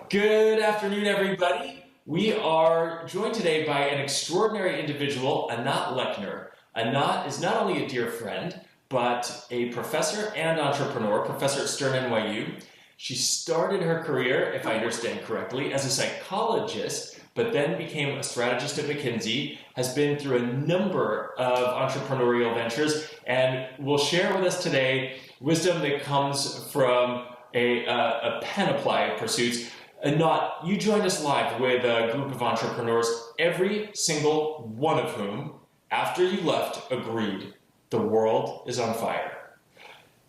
Good afternoon, everybody. We are joined today by an extraordinary individual, Anat Lechner. Anat is not only a dear friend, but a professor and entrepreneur, professor at Stern NYU. She started her career, if I understand correctly, as a psychologist, but then became a strategist at McKinsey, has been through a number of entrepreneurial ventures, and will share with us today wisdom that comes from a panoply of pursuits. Anat, you joined us live with a group of entrepreneurs, every single one of whom, after you left, agreed the world is on fire.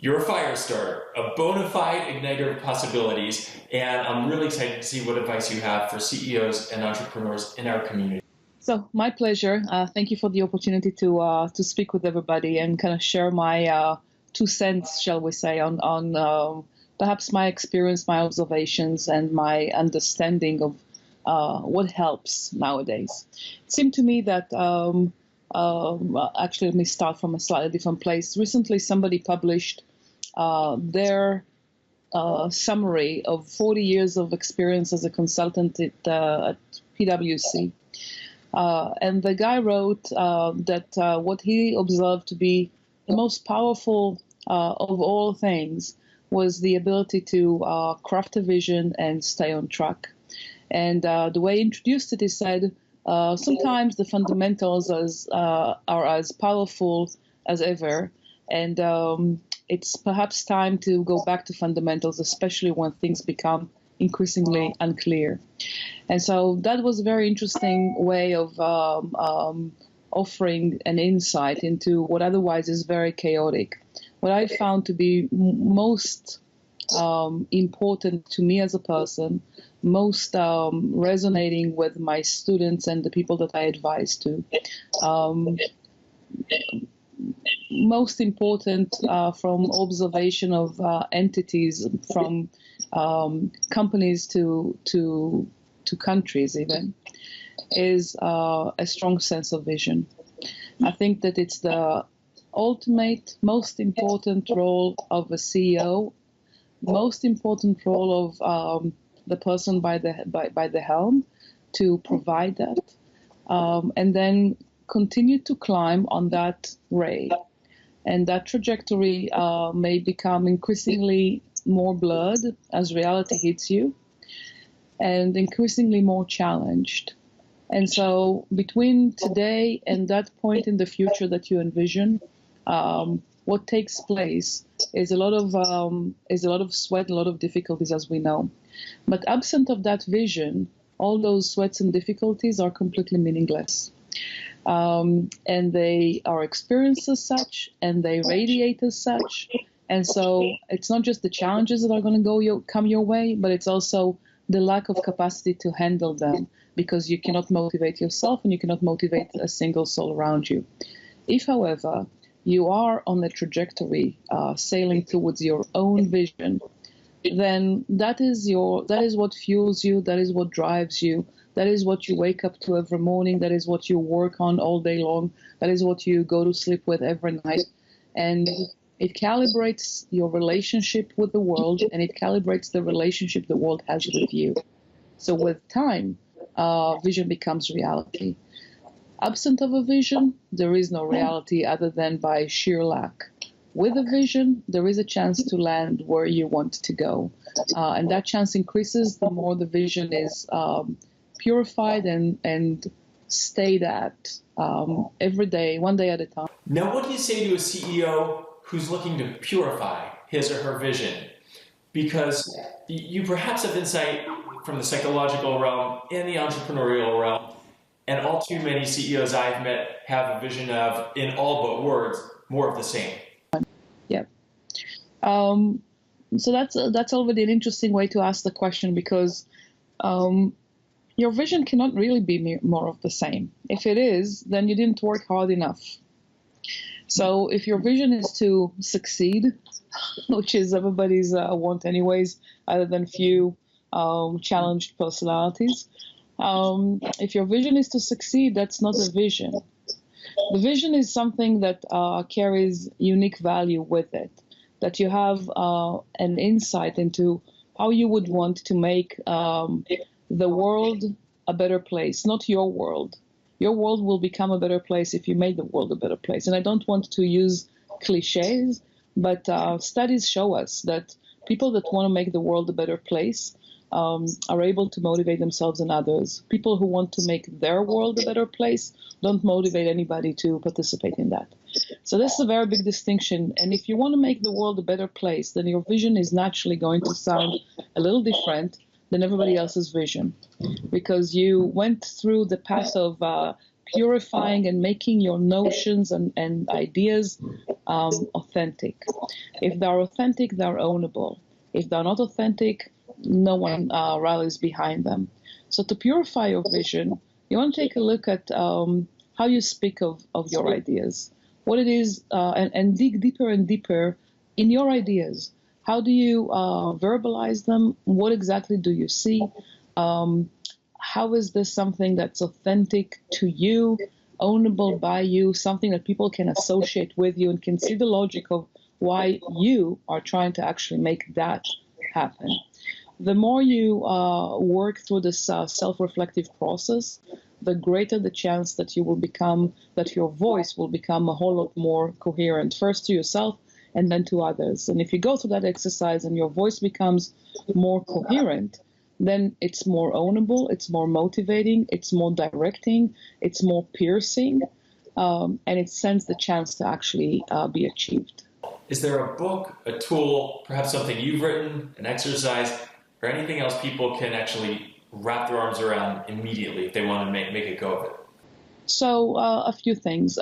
You're a fire starter, a bona fide igniter of possibilities, and I'm really excited to see what advice you have for CEOs and entrepreneurs in our community. So my pleasure. Thank you for the opportunity to speak with everybody and kind of share my 2 cents, shall we say, on perhaps my experience, my observations, and my understanding of what helps nowadays. It seemed to me that, actually, let me start from a slightly different place. Recently, somebody published their summary of 40 years of experience as a consultant at PwC. And the guy wrote that what he observed to be the most powerful of all things was the ability to craft a vision and stay on track. And the way he introduced it, he said, sometimes the fundamentals are as powerful as ever, and it's perhaps time to go back to fundamentals, especially when things become increasingly unclear. And so that was a very interesting way of offering an insight into what otherwise is very chaotic. What I found to be most important to me as a person, most resonating with my students and the people that I advise to, most important from observation of entities, from companies to countries even, is a strong sense of vision. I think that it's the ultimate, most important role of a CEO, most important role of the person by the helm to provide that, and then continue to climb on that ray. And that trajectory may become increasingly more blurred as reality hits you, and increasingly more challenged. And so between today and that point in the future that you envision, what takes place is a lot of sweat, a lot of difficulties, as we know. But absent of that vision, all those sweats and difficulties are completely meaningless. And they are experienced as such, and they radiate as such. And so it's not just the challenges that are going to come your way, but it's also the lack of capacity to handle them, because you cannot motivate yourself and you cannot motivate a single soul around you. If, however, you are on a trajectory sailing towards your own vision, then that is what fuels you, that is what drives you, that is what you wake up to every morning, that is what you work on all day long, that is what you go to sleep with every night. And it calibrates your relationship with the world, and it calibrates the relationship the world has with you. So with time, vision becomes reality. Absent of a vision, there is no reality other than by sheer lack. With a vision, there is a chance to land where you want to go. And that chance increases the more the vision is purified and stayed at every day, one day at a time. Now, what do you say to a CEO who's looking to purify his or her vision? Because you perhaps have insight from the psychological realm and the entrepreneurial realm, and all too many CEOs I've met have a vision of, in all but words, more of the same. Yeah. So that's already an interesting way to ask the question, because your vision cannot really be more of the same. If it is, then you didn't work hard enough. So if your vision is to succeed, which is everybody's want anyways, other than few challenged personalities, if your vision is to succeed, that's not a vision. The vision is something that carries unique value with it, that you have an insight into how you would want to make the world a better place, not your world. Your world will become a better place if you make the world a better place. And I don't want to use cliches, but studies show us that people that want to make the world a better place are able to motivate themselves and others. People who want to make their world a better place don't motivate anybody to participate in that. So this is a very big distinction. And if you want to make the world a better place, then your vision is naturally going to sound a little different than everybody else's vision, because you went through the path of purifying and making your notions and ideas authentic. If they're authentic, they're ownable. If they're not authentic, no one rallies behind them. So to purify your vision, you want to take a look at how you speak of your ideas, what it is, and dig deeper and deeper in your ideas. How do you verbalize them? What exactly do you see? How is this something that's authentic to you, ownable by you, something that people can associate with you and can see the logic of why you are trying to actually make that happen? The more you work through this self-reflective process, the greater the chance that you will become, that your voice will become a whole lot more coherent, first to yourself and then to others. And if you go through that exercise and your voice becomes more coherent, then it's more ownable, it's more motivating, it's more directing, it's more piercing, and it sends the chance to actually be achieved. Is there a book, a tool, perhaps something you've written, an exercise, or anything else people can actually wrap their arms around immediately if they want to make a go of it? So a few things.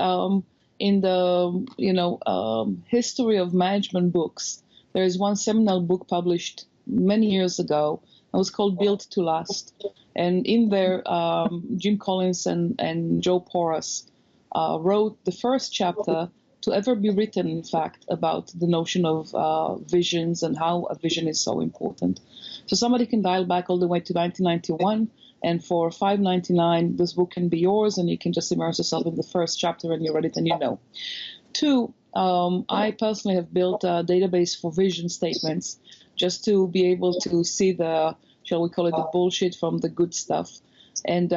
In the history of management books, there is one seminal book published many years ago. It was called Built to Last. And in there, Jim Collins and Joe Porras wrote the first chapter to ever be written, in fact, about the notion of visions and how a vision is so important. So somebody can dial back all the way to 1991, and for $5.99, this book can be yours, and you can just immerse yourself in the first chapter, and you read it, and you know. Two, I personally have built a database for vision statements, just to be able to see the, shall we call it, the bullshit from the good stuff. And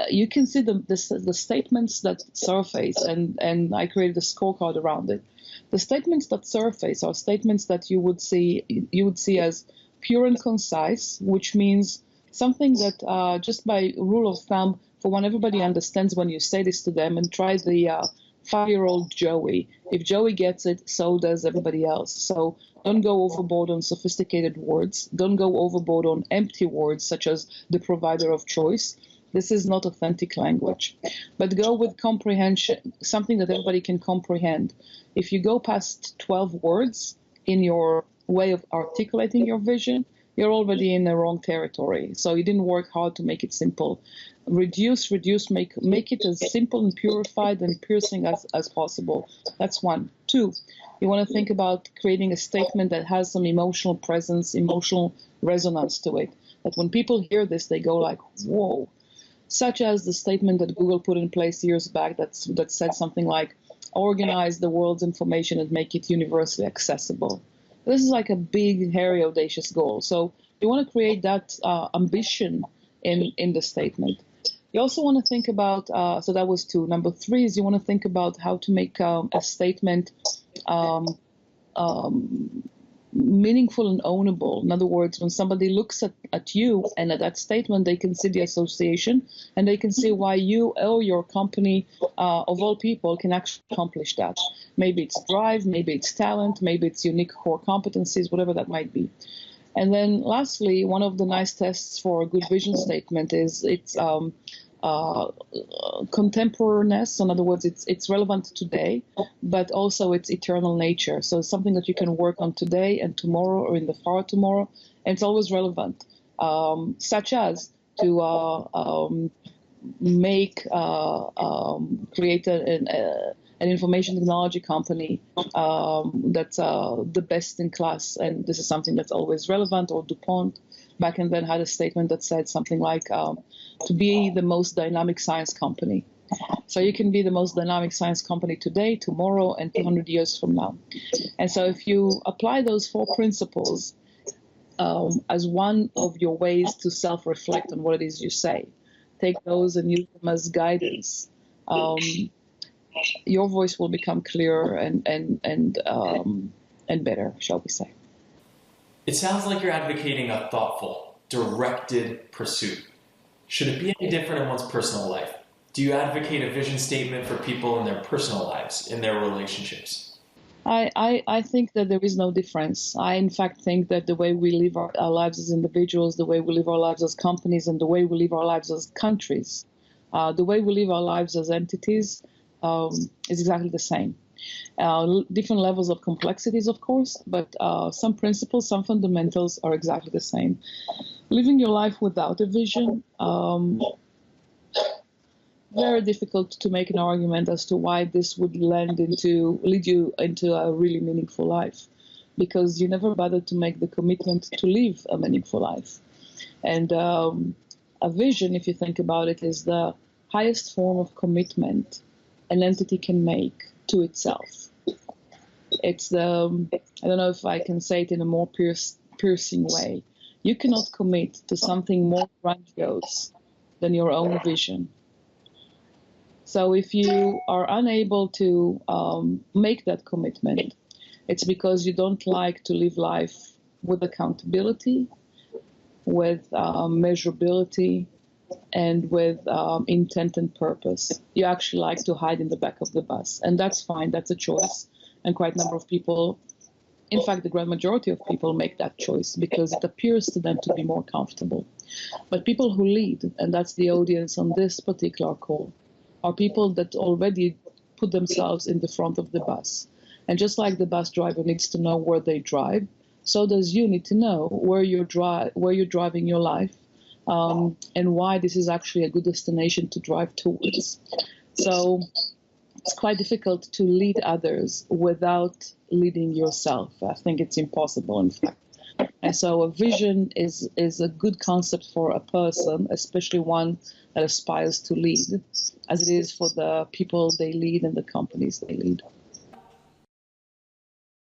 you can see the statements that surface, and I created a scorecard around it. The statements that surface are statements that you would see as pure and concise, which means something that just by rule of thumb, for when everybody understands when you say this to them, and try the 5-year-old Joey. If Joey gets it, so does everybody else. So don't go overboard on sophisticated words. Don't go overboard on empty words such as the provider of choice. This is not authentic language. But go with comprehension, something that everybody can comprehend. If you go past 12 words in your way of articulating your vision, you're already in the wrong territory. So you didn't work hard to make it simple. Reduce, make it as simple and purified and piercing as possible. That's one. Two, you want to think about creating a statement that has some emotional presence, emotional resonance to it. That when people hear this, they go like, whoa. Such as the statement that Google put in place years back that said something like, organize the world's information and make it universally accessible. This is like a big, hairy, audacious goal. So you want to create that ambition in the statement. You also want to think about, so that was two. Number three is you want to think about how to make a statement meaningful and ownable. In other words, when somebody looks at you and at that statement, they can see the association and they can see why you or your company, of all people, can actually accomplish that. Maybe it's drive, maybe it's talent, maybe it's unique core competencies, whatever that might be. And then lastly, one of the nice tests for a good vision statement is its contemporaneous. In other words, it's relevant today, but also its eternal nature. So it's something that you can work on today and tomorrow or in the far tomorrow, and it's always relevant, such as to create an information technology company that's the best in class, and this is something that's always relevant. Or DuPont back and then had a statement that said something like to be the most dynamic science company. So you can be the most dynamic science company today, tomorrow, and 200 years from now. And so if you apply those 4 principles, as one of your ways to self-reflect on what it is you say. Take those and use them as guidance. Your voice will become clearer and better, shall we say. It sounds like you're advocating a thoughtful, directed pursuit. Should it be any different in one's personal life? Do you advocate a vision statement for people in their personal lives, in their relationships? I think that there is no difference. I, in fact, think that the way we live our lives as individuals, the way we live our lives as companies, and the way we live our lives as countries, the way we live our lives as entities is exactly the same. Different levels of complexities, of course, but some principles, some fundamentals are exactly the same. Living your life without a vision, very difficult to make an argument as to why this would lead you into a really meaningful life, because you never bothered to make the commitment to live a meaningful life. And a vision, if you think about it, is the highest form of commitment an entity can make to itself. It's the, I don't know if I can say it in a more piercing way. You cannot commit to something more grandiose than your own vision. So if you are unable to make that commitment, it's because you don't like to live life with accountability, with measurability, and with intent and purpose. You actually like to hide in the back of the bus, and that's fine. That's a choice, and quite a number of people, in fact, the grand majority of people make that choice because it appears to them to be more comfortable. But people who lead, and that's the audience on this particular call, are people that already put themselves in the front of the bus. And just like the bus driver needs to know where they drive, so does you need to know where you're driving your life, and why this is actually a good destination to drive towards. So it's quite difficult to lead others without leading yourself. I think it's impossible, in fact. And so a vision is a good concept for a person, especially one that aspires to lead, as it is for the people they lead and the companies they lead.